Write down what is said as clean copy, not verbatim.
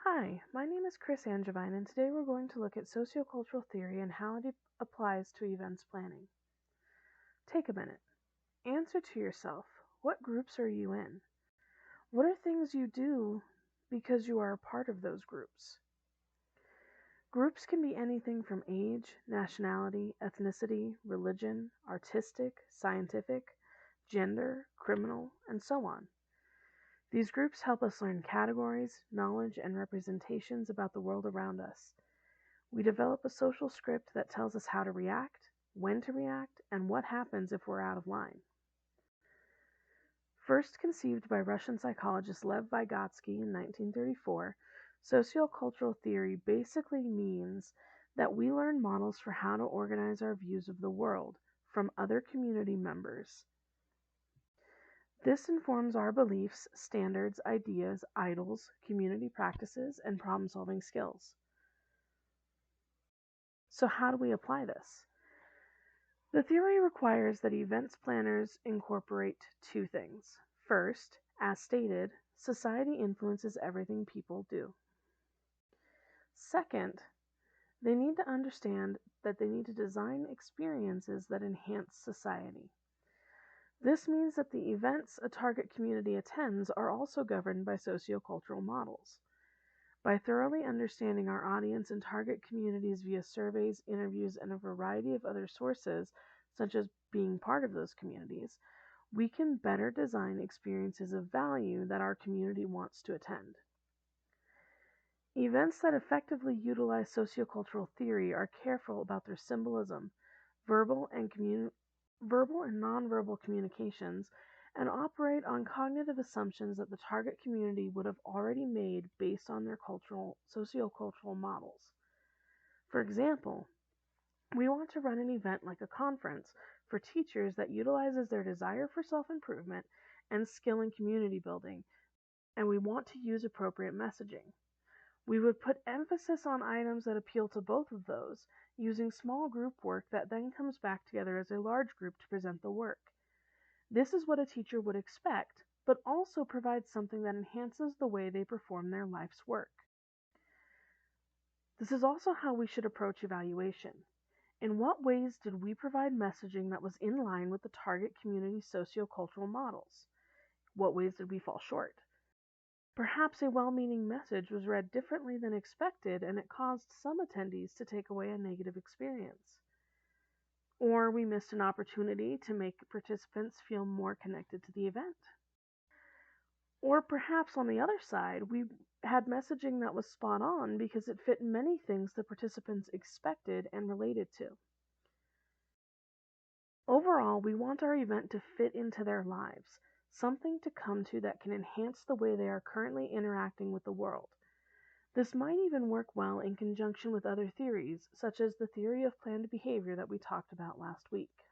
Hi, my name is Chris Angevine, and today we're going to look at sociocultural theory and how it applies to events planning. Take a minute. Answer to yourself, what groups are you in? What are things you do because you are a part of those groups? Groups can be anything from age, nationality, ethnicity, religion, artistic, scientific, gender, criminal, and so on. These groups help us learn categories, knowledge, and representations about the world around us. We develop a social script that tells us how to react, when to react, and what happens if we're out of line. First conceived by Russian psychologist Lev Vygotsky in 1934, sociocultural theory basically means that we learn models for how to organize our views of the world from other community members. This informs our beliefs, standards, ideas, idols, community practices, and problem-solving skills. So how do we apply this? The theory requires that events planners incorporate two things. First, as stated, society influences everything people do. Second, they need to understand that they need to design experiences that enhance society. This means that the events a target community attends are also governed by sociocultural models. By thoroughly understanding our audience and target communities via surveys, interviews, and a variety of other sources, such as being part of those communities, we can better design experiences of value that our community wants to attend. Events that effectively utilize sociocultural theory are careful about their symbolism, verbal and nonverbal communications, and operate on cognitive assumptions that the target community would have already made based on their sociocultural models. For example, we want to run an event like a conference for teachers that utilizes their desire for self-improvement and skill in community building, and we want to use appropriate messaging. We would put emphasis on items that appeal to both of those, using small group work that then comes back together as a large group to present the work. This is what a teacher would expect, but also provides something that enhances the way they perform their life's work. This is also how we should approach evaluation. In what ways did we provide messaging that was in line with the target community's sociocultural models? What ways did we fall short? Perhaps a well-meaning message was read differently than expected and it caused some attendees to take away a negative experience. Or we missed an opportunity to make participants feel more connected to the event. Or perhaps on the other side, we had messaging that was spot on because it fit many things the participants expected and related to. Overall, we want our event to fit into their lives, something to come to that can enhance the way they are currently interacting with the world. This might even work well in conjunction with other theories, such as the theory of planned behavior that we talked about last week.